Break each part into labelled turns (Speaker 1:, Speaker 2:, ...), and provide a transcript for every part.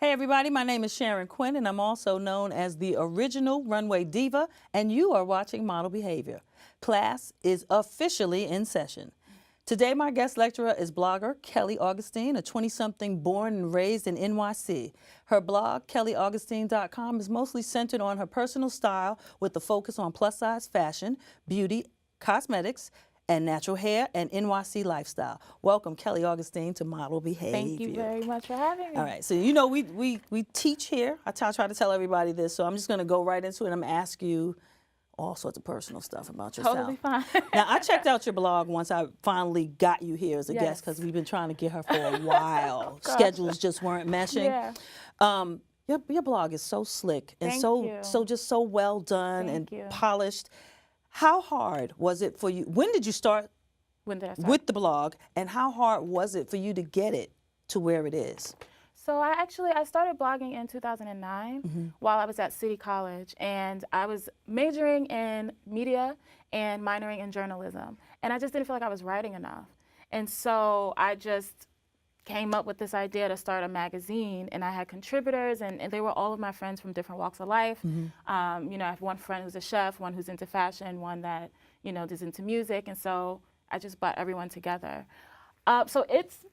Speaker 1: Hey everybody, my name is Sharon Quinn and I'm also known as the original runway diva, and you are watching Model Behavior. Class is officially in session. Today my guest lecturer is blogger Kelly Augustine, a 20-something born and raised in NYC. Her blog, kellyaugustine.com, is mostly centered on her personal style with the focus on plus-size fashion, beauty, cosmetics, and natural hair and NYC lifestyle. Welcome, Kelly Augustine, to Model Behavior.
Speaker 2: Thank you very much for having me.
Speaker 1: All right, so you know we teach here. I try to tell everybody this, so I'm just gonna go right into it. I'm gonna ask you all sorts of personal stuff about yourself.
Speaker 2: Totally fine.
Speaker 1: Now, I checked out your blog once I finally got you here as a guest, because we've been trying to get her for a while. Schedules just weren't meshing.
Speaker 2: Yeah.
Speaker 1: Your blog is so slick and
Speaker 2: Thank
Speaker 1: so
Speaker 2: you.
Speaker 1: just so well done
Speaker 2: Thank
Speaker 1: and
Speaker 2: you.
Speaker 1: polished. How hard was it for you? When did you start
Speaker 2: When did I start?
Speaker 1: with the blog, and how hard was it for you to get it to where it is?
Speaker 2: So I started blogging in 2009 while I was at City College, and I was majoring in media and minoring in journalism, and I just didn't feel like I was writing enough. And so I just came up with this idea to start a magazine, and I had contributors, and they were all of my friends from different walks of life. You know, I have one friend who's a chef, one who's into fashion, one that, you know, is into music, and so I just brought everyone together. So it's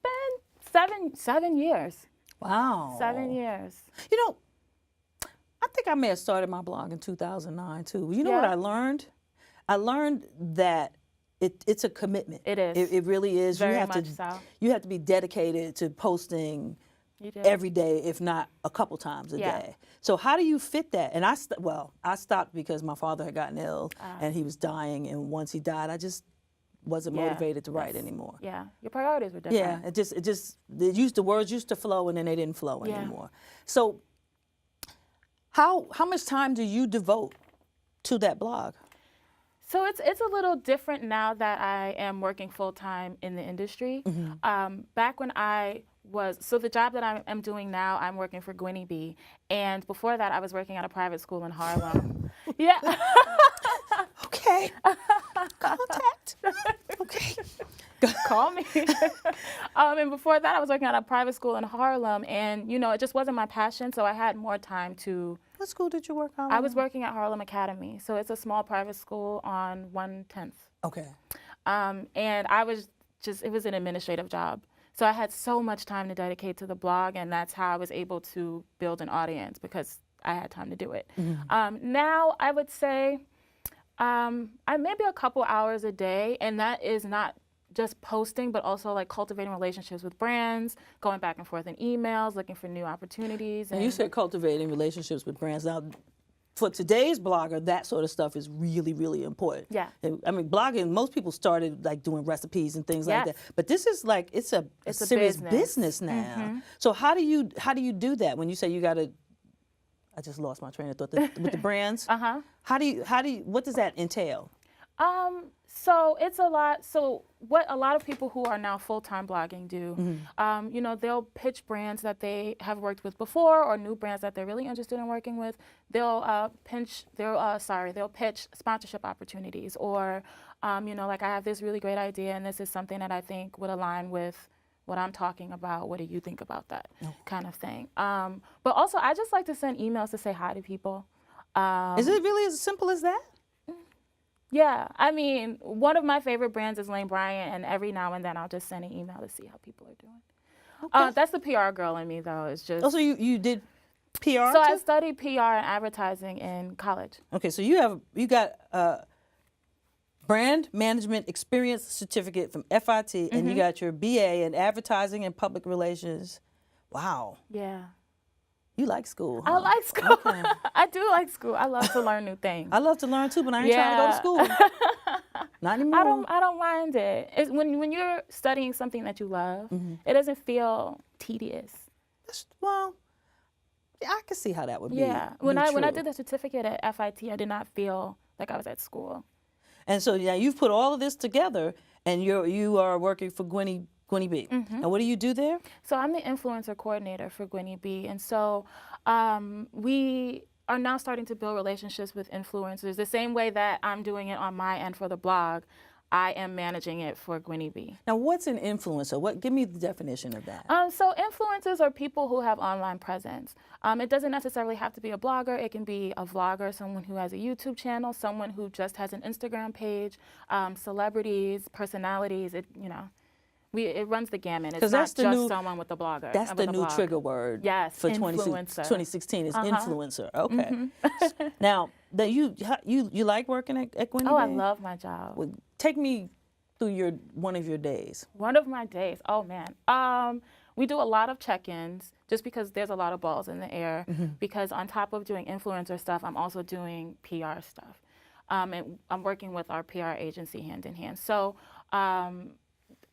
Speaker 2: been seven years.
Speaker 1: Wow.
Speaker 2: 7 years.
Speaker 1: You know, I think I may have started my blog in 2009 too. You know what
Speaker 2: Yeah.
Speaker 1: I learned? I learned that it's a commitment.
Speaker 2: It is.
Speaker 1: It really is.
Speaker 2: Very
Speaker 1: you have
Speaker 2: much
Speaker 1: to,
Speaker 2: so.
Speaker 1: You have to be dedicated to posting
Speaker 2: You do.
Speaker 1: every day, if not a couple times a
Speaker 2: Yeah.
Speaker 1: day. So how do you fit that? And I stopped because my father had gotten ill and he was dying, and once he died, I just wasn't motivated to write anymore.
Speaker 2: Yeah, your priorities were different.
Speaker 1: Yeah, the words used to flow, and then they didn't flow
Speaker 2: Yeah.
Speaker 1: anymore. So how much time do you devote to that blog?
Speaker 2: So it's a little different now that I am working full time in the industry. Back when the job that I'm doing now, I'm working for Gwynnie B. And before that, I was working at a private school in Harlem. Yeah.
Speaker 1: Okay. Contact. Okay.
Speaker 2: Call me. And before that, I was working at a private school in Harlem, and you know, it just wasn't my passion, so I had more time to.
Speaker 1: What school did you work on?
Speaker 2: I was working at Harlem Academy, so it's a small private school on 110th.
Speaker 1: Okay.
Speaker 2: And I was it was an administrative job. So I had so much time to dedicate to the blog, and that's how I was able to build an audience, because I had time to do it. Now I would say I maybe a couple hours a day, and that is not just posting, but also like cultivating relationships with brands, going back and forth in emails, looking for new opportunities.
Speaker 1: And you said cultivating relationships with brands. Now, for today's blogger, that sort of stuff is really, really important.
Speaker 2: Yeah.
Speaker 1: I mean, blogging, most people started like doing recipes and things like that. But this is like, it's a serious business now. So how do you do that when you say you got to, I just lost my train of thought, with the brands? How do you, what does that entail?
Speaker 2: So it's a lot. So what a lot of people who are now full-time blogging do, you know, they'll pitch brands that they have worked with before, or new brands that they're really interested in working with. They'll pitch sponsorship opportunities, or you know, like, I have this really great idea, and this is something that I think would align with what I'm talking about. What do you think about that? Kind of thing. But also, I just like to send emails to say hi to people.
Speaker 1: Is it really as simple as that?
Speaker 2: Yeah, I mean, one of my favorite brands is Lane Bryant, and every now and then I'll just send an email to see how people are doing. Okay. That's the PR girl in me, though. It's just.
Speaker 1: Oh, so you did PR?
Speaker 2: So
Speaker 1: too?
Speaker 2: I studied PR and advertising in college.
Speaker 1: Okay, so you got a brand management experience certificate from FIT, and you got your BA in advertising and public relations. Wow.
Speaker 2: Yeah.
Speaker 1: You like school, huh?
Speaker 2: I like school.
Speaker 1: Okay.
Speaker 2: I do like school. I love to learn new things.
Speaker 1: I love to learn too, but I ain't trying to go to school. Not anymore.
Speaker 2: I don't mind it. It's when you're studying something that you love, it doesn't feel tedious.
Speaker 1: Well, can see how that would be.
Speaker 2: Yeah. When I
Speaker 1: true.
Speaker 2: did the certificate at FIT, I did not feel like I was at school.
Speaker 1: And so now you've put all of this together, and you are working for Gwenny B.
Speaker 2: Mm-hmm.
Speaker 1: And what do you do there?
Speaker 2: So I'm the influencer coordinator for Gwenny B. And so we are now starting to build relationships with influencers the same way that I'm doing it on my end for the blog. I am managing it for Gwenny B.
Speaker 1: Now, what's an influencer? Give me the definition of that.
Speaker 2: So influencers are people who have online presence. It doesn't necessarily have to be a blogger. It can be a vlogger, someone who has a YouTube channel, someone who just has an Instagram page, celebrities, personalities. It runs the gamut. It's not just someone with a blogger.
Speaker 1: That's the new trigger word.
Speaker 2: Yes,
Speaker 1: for
Speaker 2: influencer.
Speaker 1: 2016 is influencer. Okay. Now, you like working at Gwenny B?
Speaker 2: Oh, I love my job.
Speaker 1: Well, take me through one of your days.
Speaker 2: One of my days. Oh man. We do a lot of check-ins just because there's a lot of balls in the air. Because on top of doing influencer stuff, I'm also doing PR stuff. And I'm working with our PR agency hand in hand. So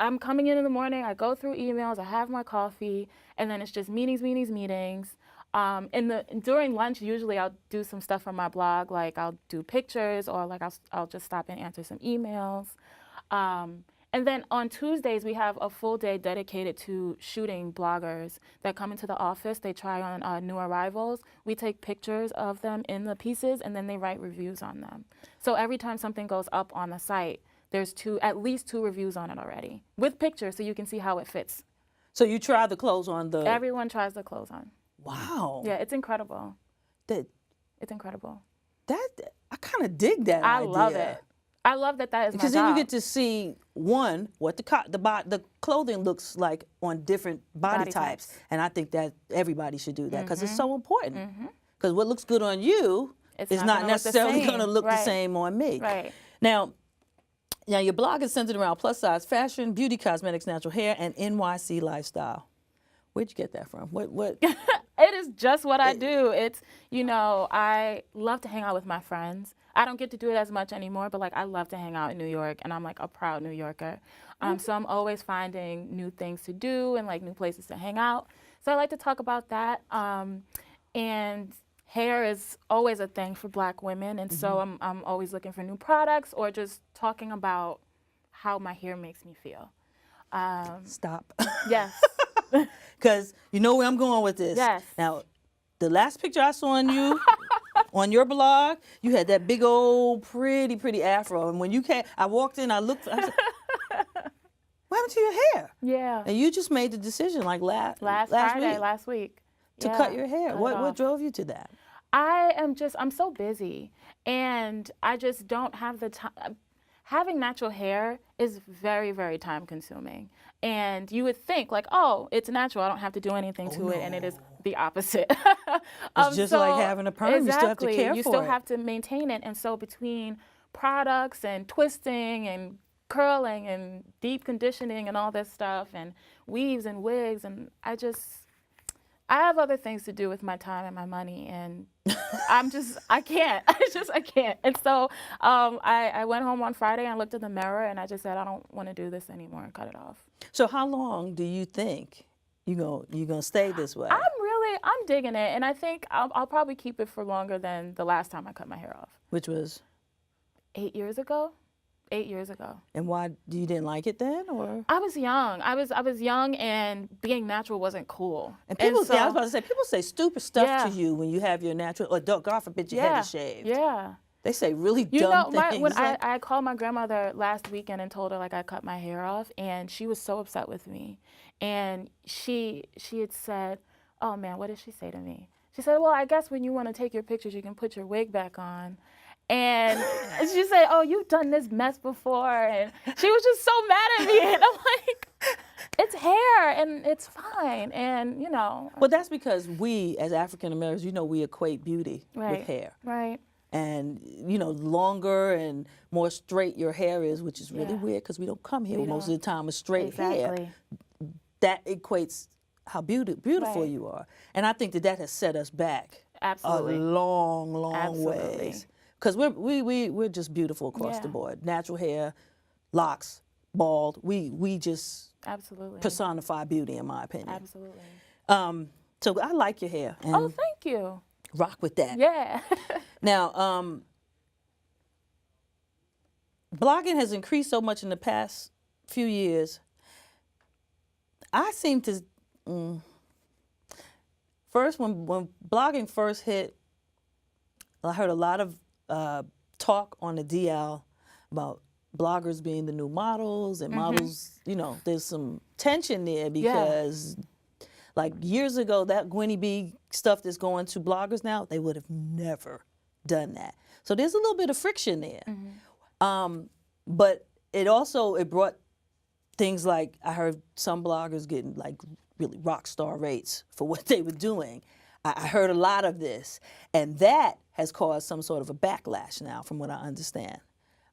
Speaker 2: I'm coming in the morning, I go through emails, I have my coffee, and then it's just meetings. During lunch, usually I'll do some stuff from my blog, like I'll do pictures, or like I'll just stop and answer some emails. And then on Tuesdays, we have a full day dedicated to shooting bloggers that come into the office. They try on new arrivals. We take pictures of them in the pieces, and then they write reviews on them. So every time something goes up on the site, there's at least two reviews on it already with pictures, so you can see how it fits.
Speaker 1: So you try the clothes on the...
Speaker 2: Everyone tries the clothes on.
Speaker 1: Wow.
Speaker 2: Yeah, it's incredible. It's incredible.
Speaker 1: I kind of dig that
Speaker 2: I
Speaker 1: idea.
Speaker 2: love it. I love that is my job.
Speaker 1: Because then you get to see, one, what the clothing looks like on different body types. And I think that everybody should do that because it's so important. Because what looks good on you is not necessarily going to look the same on me.
Speaker 2: Right.
Speaker 1: Now, your blog is centered around plus-size fashion, beauty, cosmetics, natural hair, and NYC lifestyle. Where'd you get that from? What?
Speaker 2: It is just what I do. It's, I love to hang out with my friends. I don't get to do it as much anymore, but I love to hang out in New York, and I'm a proud New Yorker. So I'm always finding new things to do and new places to hang out. So I like to talk about that. And hair is always a thing for Black women, and so I'm always looking for new products or just talking about how my hair makes me feel.
Speaker 1: Stop.
Speaker 2: Yes.
Speaker 1: Because you know where I'm going with this.
Speaker 2: Yes.
Speaker 1: Now, the last picture I saw on you, on your blog, you had that big old pretty afro, and when you came, I walked in, I said, what happened to your hair?
Speaker 2: Yeah.
Speaker 1: And you just made the decision last Friday,
Speaker 2: last week.
Speaker 1: To cut your hair. What drove you to that?
Speaker 2: I'm so busy, and I just don't have the time. Having natural hair is very, very time consuming. And you would think it's natural, I don't have to do anything to it, and it is the opposite.
Speaker 1: It's just like having a perm,
Speaker 2: exactly,
Speaker 1: you still have to care for it.
Speaker 2: You still have to maintain it. And so between products and twisting and curling and deep conditioning and all this stuff and weaves and wigs, and I have other things to do with my time and my money, and I can't. I can't. And so I went home on Friday and looked in the mirror, and I just said, I don't want to do this anymore, and cut it off.
Speaker 1: So how long do you think you're gonna stay this way?
Speaker 2: I'm digging it, and I think I'll probably keep it for longer than the last time I cut my hair off.
Speaker 1: Which was?
Speaker 2: 8 years ago. 8 years ago.
Speaker 1: And why, you didn't like it then, or?
Speaker 2: I was young. I was young, and being natural wasn't cool.
Speaker 1: And I was about to say, people say stupid stuff to you when you have your natural, or God forbid your head is shaved.
Speaker 2: Yeah.
Speaker 1: They say really dumb things.
Speaker 2: When I called my grandmother last weekend and told her I cut my hair off, and she was so upset with me. And she had said, oh man, what did she say to me? She said, well, I guess when you want to take your pictures, you can put your wig back on. And she said, oh, you've done this mess before. And she was just so mad at me. And I'm like, it's hair and it's fine. And,
Speaker 1: Well, that's because we, as African Americans, we equate beauty with hair.
Speaker 2: Right.
Speaker 1: And, longer and more straight your hair is, which is really weird because we don't come here most of the time with straight hair. That equates how beautiful you are. And I think that has set us back
Speaker 2: Absolutely.
Speaker 1: a long ways. Because we're just beautiful across the board. Natural hair, locks, bald. We just
Speaker 2: Absolutely.
Speaker 1: personify beauty, in my opinion.
Speaker 2: Absolutely.
Speaker 1: So I like your hair. And
Speaker 2: oh, thank Thank you.
Speaker 1: Rock with that.
Speaker 2: Yeah.
Speaker 1: Now, blogging has increased so much in the past few years. I seem to, first, when blogging first hit, I heard a lot of talk on the DL about bloggers being the new models and models, you know, there's some tension there because like years ago, that Gwenny B stuff that's going to bloggers now, they would have never done that. So there's a little bit of friction there. But it brought things like, I heard some bloggers getting like really rock star rates for what they were doing. I heard a lot of this, and that has caused some sort of a backlash now, from what I understand.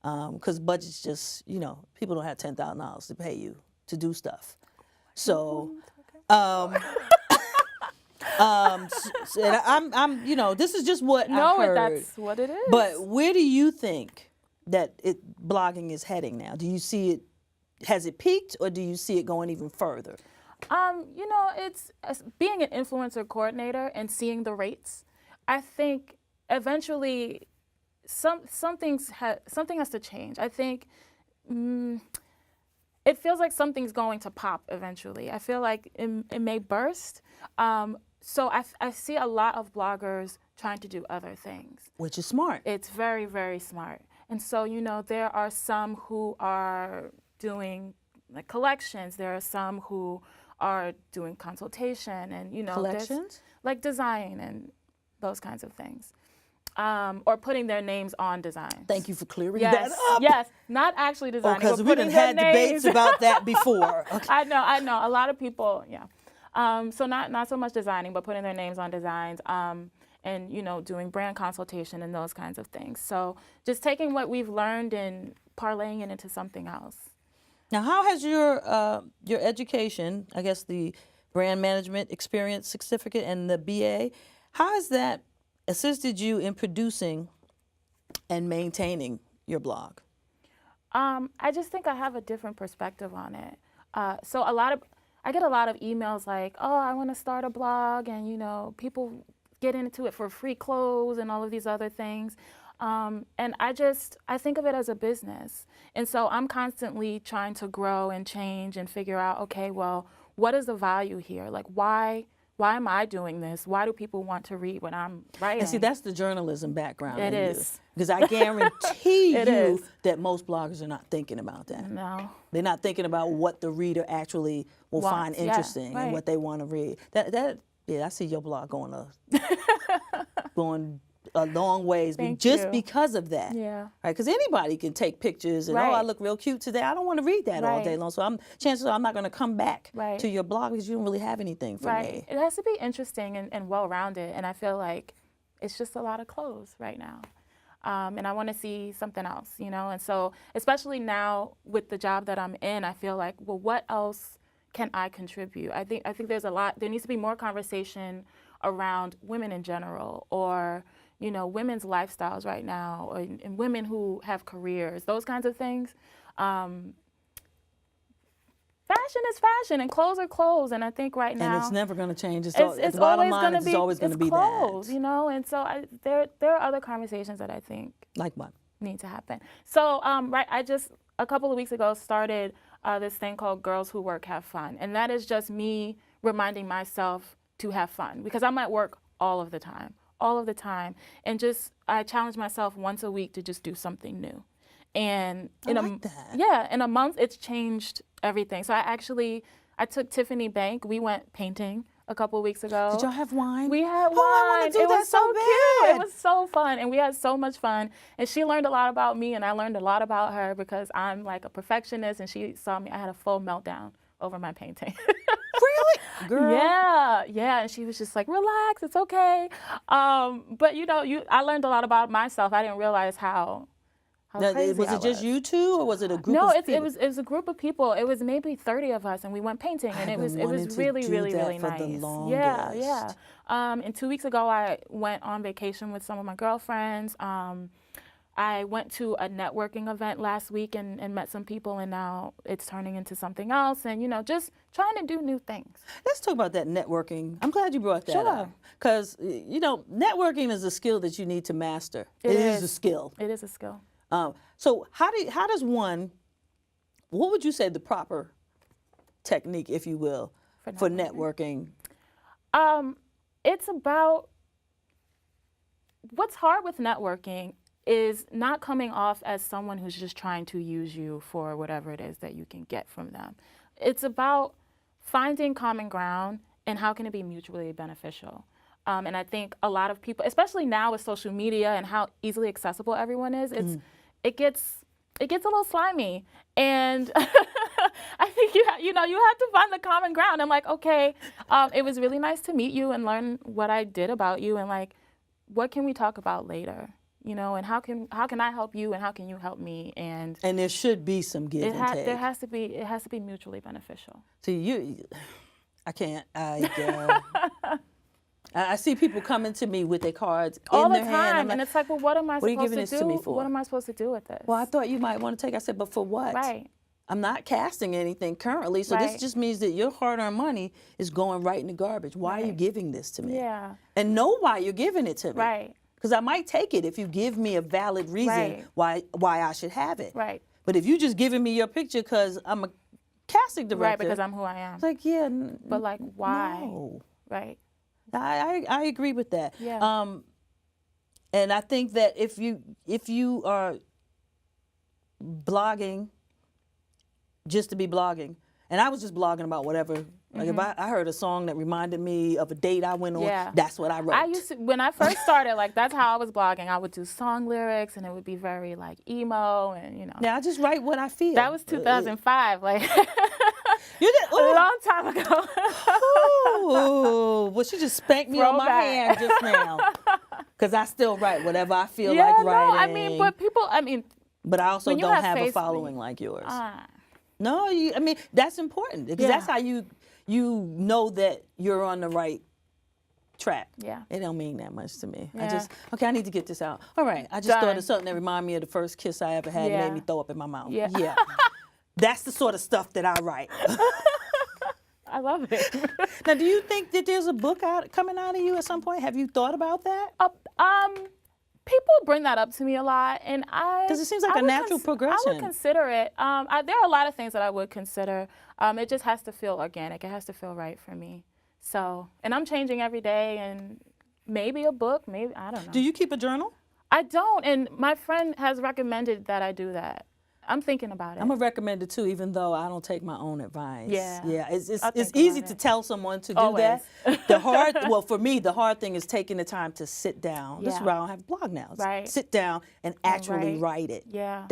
Speaker 1: Because budgets just, you know, people don't have $10,000 to pay you to do stuff. So, and I'm, you know, this is just what I heard.
Speaker 2: No, that's what it is.
Speaker 1: But where do you think that blogging is heading now? Do you see it, has it peaked, or do you see it going even further?
Speaker 2: You know, it's being an influencer coordinator and seeing the rates. I think eventually something has to change. I think it feels like something's going to pop eventually. I feel like it may burst. So I see a lot of bloggers trying to do other things.
Speaker 1: Which is smart.
Speaker 2: It's very, very smart. And so, you know, there are some who are doing like collections. There are some who are doing consultation and, you know,
Speaker 1: Collections?
Speaker 2: Like design and those kinds of things. Or putting their names on designs.
Speaker 1: Thank you for clearing that up.
Speaker 2: Yes, not actually designing.
Speaker 1: Because we've had debates about that before. Okay.
Speaker 2: I know. A lot of people, so not so much designing, but putting their names on designs. And, you know, doing brand consultation and those kinds of things. So just taking what we've learned and parlaying it into something else.
Speaker 1: Now, how has your education, I guess the brand management experience certificate and the BA, how has that assisted you in producing and maintaining your blog?
Speaker 2: I just think I have a different perspective on it. So I get a lot of emails like, oh, I want to start a blog, and, you know, people get into it for free clothes and all of these other things. And I think of it as a business. And so I'm constantly trying to grow and change and figure out, okay, well, what is the value here? Like, why am I doing this? Why do people want to read what I'm writing?
Speaker 1: And see, that's the journalism background.
Speaker 2: It is.
Speaker 1: Because I guarantee
Speaker 2: It
Speaker 1: you
Speaker 2: is.
Speaker 1: that most bloggers are not thinking about that.
Speaker 2: No.
Speaker 1: They're not thinking about what the reader actually will find interesting and what they want to read. I see your blog going a long ways because of that.
Speaker 2: Yeah.
Speaker 1: Right? Because anybody can take pictures and, oh, I look real cute today. I don't want to read that all day long. So chances are I'm not going to come back to your blog because you don't really have anything for me.
Speaker 2: It has to be interesting and well-rounded. And I feel like it's just a lot of clothes right now. And I want to see something else, you know? And so especially now with the job that I'm in, I feel like, well, what else can I contribute? I think there's there needs to be more conversation around women in general, or, you know, women's lifestyles right now, and women who have careers, those kinds of things. Fashion is fashion, and clothes are clothes, and I think right now...
Speaker 1: And it's never going to change. It's
Speaker 2: always going to be,
Speaker 1: always going to be
Speaker 2: clothes,
Speaker 1: that.
Speaker 2: you know? And so there are other conversations that I think...
Speaker 1: Like what?
Speaker 2: ...need to happen. So, I just, a couple of weeks ago, started this thing called Girls Who Work Have Fun. And that is just me reminding myself to have fun, because I'm at work all of the time. And I challenge myself once a week to just do something new. And in a month, it's changed everything. So I took Tiffany Bank. We went painting a couple of weeks ago.
Speaker 1: Did y'all have wine?
Speaker 2: We had wine.
Speaker 1: Oh, I want to do
Speaker 2: it
Speaker 1: that
Speaker 2: was so
Speaker 1: bad.
Speaker 2: cute. It was so fun, and we had so much fun. And she learned a lot about me, and I learned a lot about her, because I'm like a perfectionist, and she saw me. I had a full meltdown over my painting.
Speaker 1: Really? Girl.
Speaker 2: Yeah. And she was just like, relax, it's okay. But you know, I learned a lot about myself. I didn't realize how crazy
Speaker 1: was it just you two, or was it a group of people?
Speaker 2: No, it was a group of people. It was maybe 30 of us, and we went painting, and it was really, really, really nice. Yeah. And 2 weeks ago, I went on vacation with some of my girlfriends. I went to a networking event last week and met some people, and now it's turning into something else, and, you know, just trying to do new things.
Speaker 1: Let's talk about that networking. I'm glad you brought that up. Because, you know, networking is a skill that you need to master. It is a skill.
Speaker 2: It is a skill.
Speaker 1: So how does one, what would you say the proper technique, if you will, for networking?
Speaker 2: It's about, what's hard with networking is not coming off as someone who's just trying to use you for whatever it is that you can get from them. It's about finding common ground and how can it be mutually beneficial. And I think a lot of people, especially now with social media and how easily accessible everyone is, it gets a little slimy. And I think you have to find the common ground. I'm like, okay, it was really nice to meet you and learn what I did about you, and like, what can we talk about later? You know, and how can I help you, and how can you help me? And
Speaker 1: there should be some give and take.
Speaker 2: It has to be mutually beneficial.
Speaker 1: So I can't. I see people coming to me with their cards
Speaker 2: all
Speaker 1: in
Speaker 2: the
Speaker 1: their
Speaker 2: time,
Speaker 1: hand.
Speaker 2: and it's like, well, what am I supposed to do?
Speaker 1: What are you giving this to me for?
Speaker 2: What am I supposed to do with this?
Speaker 1: Well, I thought you might want to take. I said, but for what?
Speaker 2: Right.
Speaker 1: I'm not casting anything currently, so this just means that your hard-earned money is going right in the garbage. Why are you giving this to me?
Speaker 2: Yeah.
Speaker 1: And know why you're giving it to me.
Speaker 2: Right.
Speaker 1: Because I might take it if you give me a valid reason why I should have it.
Speaker 2: Right.
Speaker 1: But if you just giving me your picture because I'm a casting director.
Speaker 2: Right, because I'm who I am.
Speaker 1: It's like, yeah.
Speaker 2: But like, why?
Speaker 1: No.
Speaker 2: Right.
Speaker 1: I agree with that.
Speaker 2: Yeah.
Speaker 1: And I think that if you are blogging just to be blogging, and I was just blogging about whatever. Like if I heard a song that reminded me of a date I went on, that's what I wrote.
Speaker 2: I used to, when I first started, like that's how I was blogging. I would do song lyrics, and it would be very like emo, and you know.
Speaker 1: Yeah, I just write what I feel.
Speaker 2: That was 2005, like
Speaker 1: you did,
Speaker 2: a long time ago.
Speaker 1: Well, she just spanked me on my hand just now, because I still write whatever I feel like writing.
Speaker 2: No, I mean, but people,
Speaker 1: but I also don't have a
Speaker 2: Facebook,
Speaker 1: following like yours. No, I mean that's important because that's how you know that you're on the right track.
Speaker 2: Yeah.
Speaker 1: It don't mean that much to me.
Speaker 2: Yeah.
Speaker 1: I need to get this out. All right. I just thought of something that reminded me of the first kiss I ever had and made me throw up in my mouth.
Speaker 2: Yeah.
Speaker 1: That's the sort of stuff that I write.
Speaker 2: I love it.
Speaker 1: Now, do you think that there's a book coming out of you at some point? Have you thought about that?
Speaker 2: People bring that up to me a lot, and because
Speaker 1: it seems like a natural progression.
Speaker 2: I would consider it. There are a lot of things that I would consider. It just has to feel organic. It has to feel right for me. So, and I'm changing every day, and maybe a book, maybe, I don't know.
Speaker 1: Do you keep a journal?
Speaker 2: I don't, and my friend has recommended that I do that. I'm thinking about it.
Speaker 1: I'm gonna recommend it too, even though I don't take my own advice.
Speaker 2: Yeah.
Speaker 1: It's easy to tell someone to do that. Well, for me, the hard thing is taking the time to sit down. This is why I don't have a blog now.
Speaker 2: Right.
Speaker 1: Sit down and actually write it.
Speaker 2: Yeah.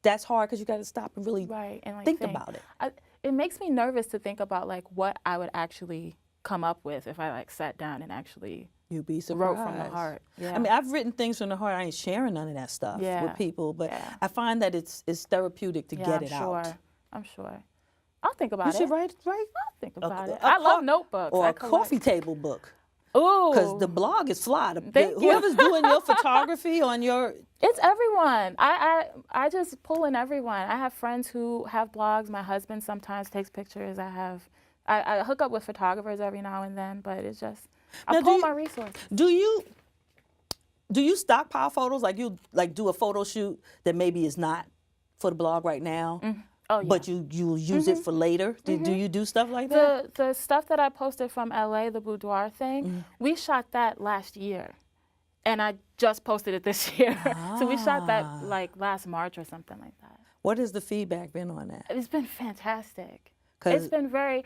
Speaker 1: That's hard because you got to stop and really
Speaker 2: and like
Speaker 1: think about it.
Speaker 2: It makes me nervous to think about like what I would actually come up with if I like sat down and actually.
Speaker 1: You'd be surprised.
Speaker 2: Wrote from the heart. Yeah.
Speaker 1: I mean, I've written things from the heart. I ain't sharing none of that stuff with people, but I find that it's therapeutic to get it out.
Speaker 2: I'm sure. I'll think about it.
Speaker 1: You should write.
Speaker 2: I'll think about it. I love notebooks.
Speaker 1: Or a coffee table book.
Speaker 2: Ooh.
Speaker 1: Because the blog is fly.
Speaker 2: Thank you.
Speaker 1: Whoever's doing your photography on your...
Speaker 2: It's everyone. I just pull in everyone. I have friends who have blogs. My husband sometimes takes pictures. I hook up with photographers every now and then, but it's just... I pull my resources.
Speaker 1: Do you stockpile photos? Like you do a photo shoot that maybe is not for the blog right now, but you use it for later? Do you do stuff like that?
Speaker 2: The stuff that I posted from LA, the boudoir thing, we shot that last year. And I just posted it this year. So we shot that like last March or something like that.
Speaker 1: What has the feedback been on that?
Speaker 2: It's been fantastic. It's been very,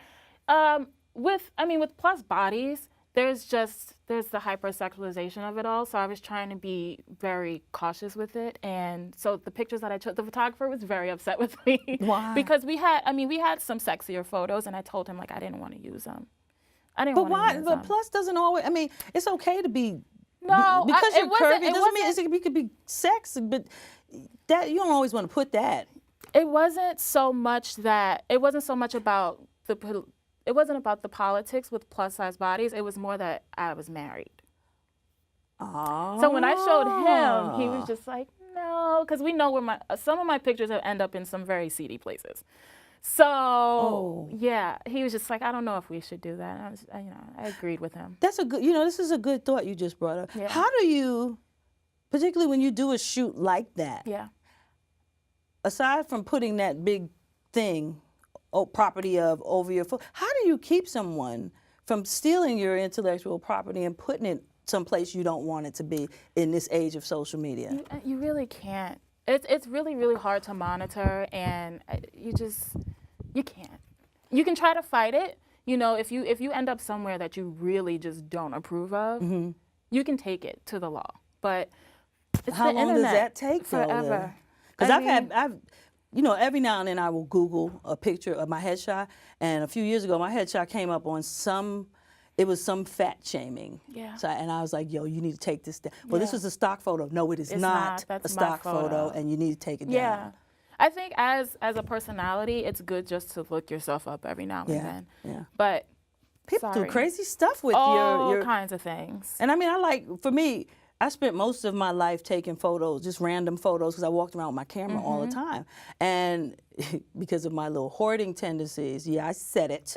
Speaker 2: with plus bodies, there's the hypersexualization of it all. So I was trying to be very cautious with it. And so the pictures that I took, the photographer was very upset with me.
Speaker 1: Why?
Speaker 2: Because we had some sexier photos, and I told him like I didn't want to use them. But
Speaker 1: plus doesn't always, it's okay to be,
Speaker 2: because
Speaker 1: you're curvy doesn't mean it could be sex, but that you don't always want to put that.
Speaker 2: It wasn't so much about it wasn't about the politics with plus-size bodies. It was more that I was married.
Speaker 1: Oh.
Speaker 2: So when I showed him, he was just like, no, because we know where some of my pictures have end up in some very seedy places. So yeah, he was just like, I don't know if we should do that. And I agreed with him.
Speaker 1: That's a good, this is a good thought you just brought up.
Speaker 2: Yeah.
Speaker 1: How do you, particularly when you do a shoot like that,
Speaker 2: Yeah.
Speaker 1: aside from putting that big thing, property of over your foot, how do you keep someone from stealing your intellectual property and putting it someplace you don't want it to be in this age of social media?
Speaker 2: You really can't. It's really, really hard to monitor, and you can't. You can try to fight it. If you end up somewhere that you really just don't approve of, you can take it to the law. But it's
Speaker 1: how
Speaker 2: the
Speaker 1: long
Speaker 2: internet
Speaker 1: does that take
Speaker 2: forever?
Speaker 1: Because I've every now and then I will Google a picture of my headshot, and a few years ago my headshot came up on some fat shaming.
Speaker 2: Yeah.
Speaker 1: So, and I was like, yo, you need to take this down. Well, this was a stock photo. No, it's not
Speaker 2: That's
Speaker 1: a stock
Speaker 2: my
Speaker 1: photo, and you need to take it down.
Speaker 2: Yeah. I think as a personality, it's good just to look yourself up every now and then.
Speaker 1: Yeah.
Speaker 2: But
Speaker 1: people do crazy stuff with
Speaker 2: all
Speaker 1: your
Speaker 2: kinds of things.
Speaker 1: And I mean, for me, I spent most of my life taking photos, just random photos, because I walked around with my camera all the time. And because of my little hoarding tendencies, I said it.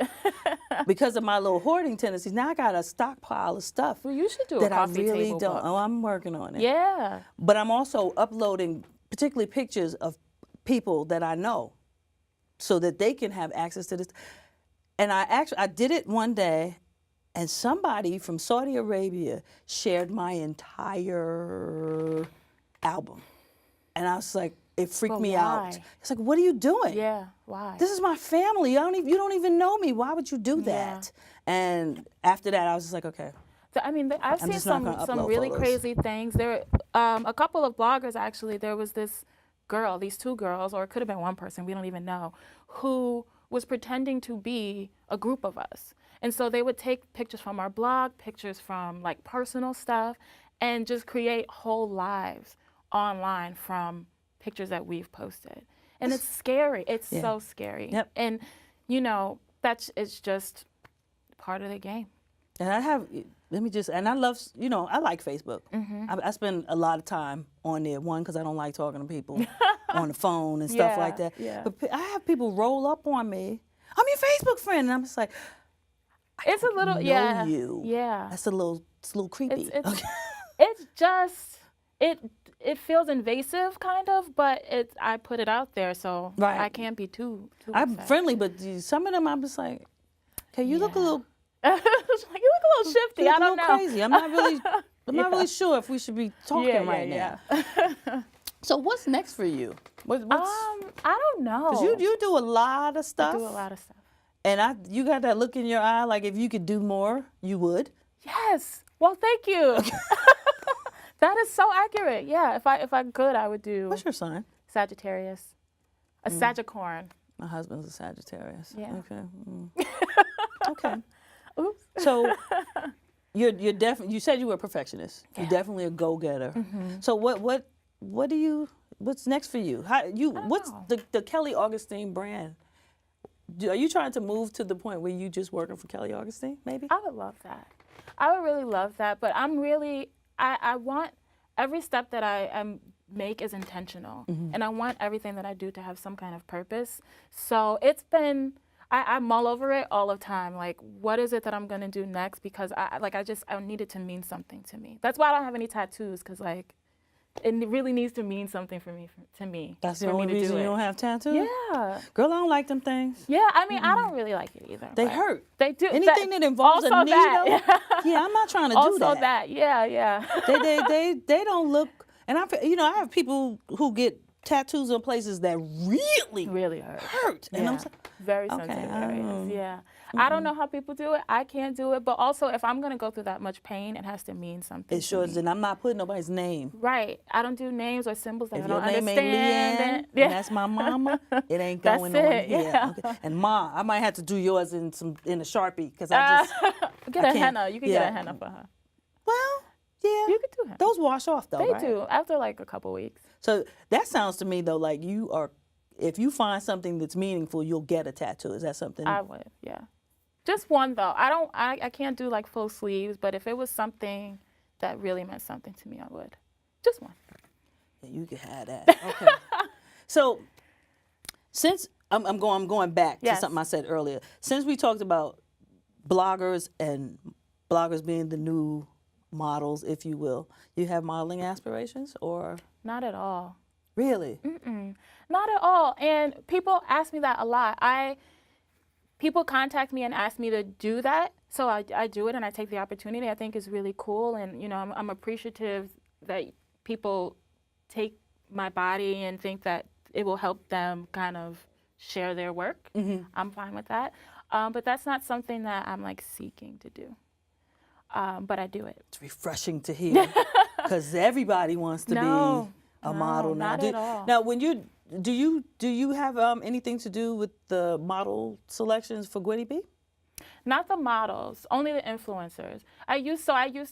Speaker 1: Because of my little hoarding tendencies, now I got a stockpile of stuff.
Speaker 2: Well, you should do
Speaker 1: that
Speaker 2: a coffee
Speaker 1: I really
Speaker 2: table
Speaker 1: don't.
Speaker 2: book.
Speaker 1: Oh, I'm working on it.
Speaker 2: Yeah.
Speaker 1: But I'm also uploading particularly pictures of people that I know so that they can have access to this. And I did it one day, and somebody from Saudi Arabia shared my entire album. And I was like, it freaked me out. It's like, what are you doing?
Speaker 2: Yeah, why?
Speaker 1: This is my family. You don't even know me. Why would you do that?
Speaker 2: Yeah.
Speaker 1: And after that, I was just like, okay.
Speaker 2: So, I mean, I've seen some really crazy things. There, a couple of bloggers actually. There was these two girls, or it could have been one person. We don't even know, who was pretending to be a group of us. And so they would take pictures from our blog, pictures from like personal stuff, and just create whole lives online from pictures that we've posted. And it's scary. It's so scary.
Speaker 1: Yep.
Speaker 2: And it's just part of the game.
Speaker 1: And I love, I like Facebook. I spend a lot of time on there. One, because I don't like talking to people on the phone and stuff like that.
Speaker 2: Yeah.
Speaker 1: But I have people roll up on me. I'm your Facebook friend, and I'm just like,
Speaker 2: It's a little,
Speaker 1: know you.
Speaker 2: Yeah.
Speaker 1: That's a little creepy.
Speaker 2: It's just, it feels invasive, kind of, but I put it out there, so I can't be too
Speaker 1: I'm
Speaker 2: upset.
Speaker 1: friendly, but some of them I'm just like, okay, you look a little.
Speaker 2: You look a little shifty. I don't know.
Speaker 1: Crazy. I'm not really not sure if we should be talking right now. So what's next for you?
Speaker 2: I don't know.
Speaker 1: 'Cause you do a lot of stuff.
Speaker 2: I do a lot of stuff.
Speaker 1: And you got that look in your eye, like if you could do more, you would.
Speaker 2: Yes. Well, thank you. That is so accurate. Yeah. If I could, I would do.
Speaker 1: What's your sign?
Speaker 2: Sagittarius. A Sagicorn.
Speaker 1: My husband's a Sagittarius.
Speaker 2: Yeah.
Speaker 1: Okay. Okay.
Speaker 2: Oops.
Speaker 1: So you're definitely. You said you were a perfectionist.
Speaker 2: Yeah.
Speaker 1: You're definitely a go-getter. So what's next for you? What's the Kelly Augustine brand? Are you trying to move to the point where you just working for Kelly Augustine, maybe?
Speaker 2: I would love that. I would really love that, but I want every step that I make is intentional, and I want everything that I do to have some kind of purpose. So it's been, I mull over it all the time, like, what is it that I'm gonna do next? Because I need it to mean something to me. That's why I don't have any tattoos, because like, it really needs to mean something to me.
Speaker 1: That's the only reason you don't have tattoos?
Speaker 2: Yeah.
Speaker 1: Girl, I don't like them things.
Speaker 2: Yeah, I mean, I don't really like it either.
Speaker 1: They
Speaker 2: but
Speaker 1: hurt.
Speaker 2: They do.
Speaker 1: Anything that involves a needle. Yeah, I'm not trying to do that.
Speaker 2: Also that, yeah.
Speaker 1: They don't look, and I have people who get tattoos on places that really hurt. And
Speaker 2: Yeah.
Speaker 1: I'm like,
Speaker 2: very sensitive areas. Yeah. I don't know how people do it. I can't do it. But also, if I'm going to go through that much pain, it has to mean something.
Speaker 1: It sure is. And I'm not putting nobody's name.
Speaker 2: Right. I don't do names or symbols that
Speaker 1: If
Speaker 2: I don't
Speaker 1: your name
Speaker 2: understand.
Speaker 1: ain't Leanne, and that's my mama, it ain't going on here.
Speaker 2: Yeah.
Speaker 1: Okay. And Ma, I might have to do yours in a Sharpie, because I
Speaker 2: get a henna. You can get a henna for her.
Speaker 1: Well, yeah.
Speaker 2: You could do henna.
Speaker 1: Those wash off, though,
Speaker 2: They
Speaker 1: right?
Speaker 2: do, after like a couple weeks.
Speaker 1: So that sounds to me, though, like if you find something that's meaningful, you'll get a tattoo. Is that something?
Speaker 2: I would, yeah. Just one, though. I can't do like full sleeves, but if it was something that really meant something to me, I would. Just one.
Speaker 1: Yeah, you can have that. Okay. So since I'm going back to
Speaker 2: Yes.
Speaker 1: something I said earlier. Since we talked about bloggers and bloggers being the new models, if you will, you have modeling aspirations or?
Speaker 2: Not at all.
Speaker 1: Really?
Speaker 2: Not at all. And people ask me that a lot. People contact me and ask me to do that, so I do it and I take the opportunity. I think it's really cool, and I'm appreciative that people take my body and think that it will help them kind of share their work. I'm fine with that, but that's not something that I'm like seeking to do. But I do it.
Speaker 1: It's refreshing to hear because everybody wants to be a model now.
Speaker 2: Not at all.
Speaker 1: Now, when do you have anything to do with the model selections for Gwitty B?
Speaker 2: Not the models, only the influencers. I used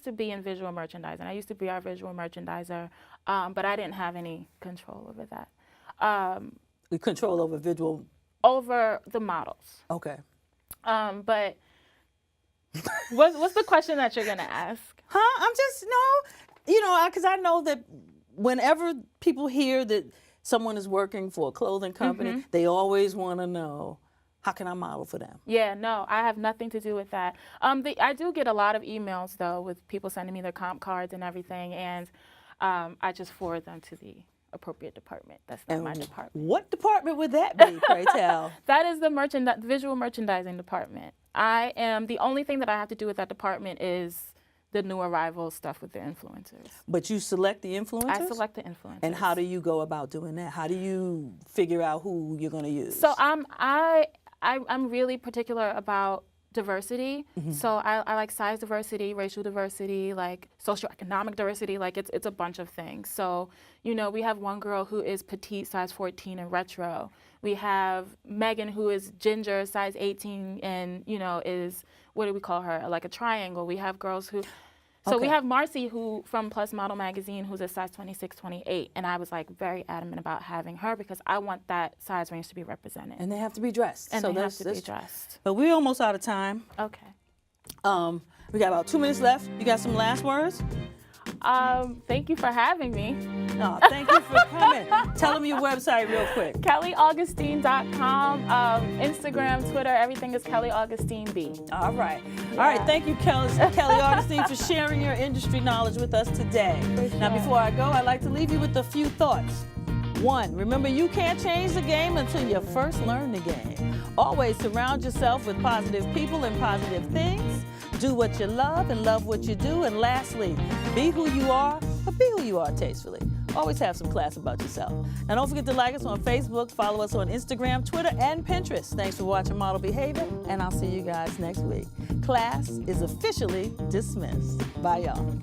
Speaker 2: to be in visual merchandising. I used to be our visual merchandiser, but I didn't have any control over that.
Speaker 1: Control over visual?
Speaker 2: Over the models.
Speaker 1: Okay.
Speaker 2: But what's the question that you're gonna ask?
Speaker 1: I'm just, because I know that whenever people hear that someone is working for a clothing company, they always want to know, how can I model for them?
Speaker 2: Yeah, no, I have nothing to do with that. I do get a lot of emails, though, with people sending me their comp cards and everything, and I just forward them to the appropriate department. That's not my department.
Speaker 1: What department would that be, pray tell?
Speaker 2: That is the visual merchandising department. The only thing that I have to do with that department is the new arrival stuff with the influencers.
Speaker 1: But you select the influencers?
Speaker 2: I select the influencers.
Speaker 1: And how do you go about doing that? How do you figure out who you're going to use?
Speaker 2: So I'm really particular about diversity. So I like size diversity, racial diversity, like socioeconomic diversity, like it's a bunch of things. So, we have one girl who is petite, size 14 and retro. We have Megan who is ginger, size 18 and, is, what do we call her? Like a triangle. We have girls who, so we have Marcy who from Plus Model Magazine who's a size 26, 28. And I was like very adamant about having her because I want that size range to be represented.
Speaker 1: And they have to be dressed.
Speaker 2: And they have to be dressed.
Speaker 1: But we're almost out of time.
Speaker 2: Okay.
Speaker 1: We got about 2 minutes left. You got some last words?
Speaker 2: Thank you for having me.
Speaker 1: No, thank you for coming. Tell them your website real quick.
Speaker 2: KellyAugustine.com, Instagram, Twitter, everything is Kelly Augustine B.
Speaker 1: All right. Yeah. All right, thank you, Kelly Augustine, for sharing your industry knowledge with us today. Now, before I go, I'd like to leave you with a few thoughts. 1, remember you can't change the game until you first learn the game. Always surround yourself with positive people and positive things. Do what you love and love what you do. And lastly, be who you are, but be who you are tastefully. Always have some class about yourself. Now don't forget to like us on Facebook, follow us on Instagram, Twitter, and Pinterest. Thanks for watching Model Behavior, and I'll see you guys next week. Class is officially dismissed. Bye, y'all.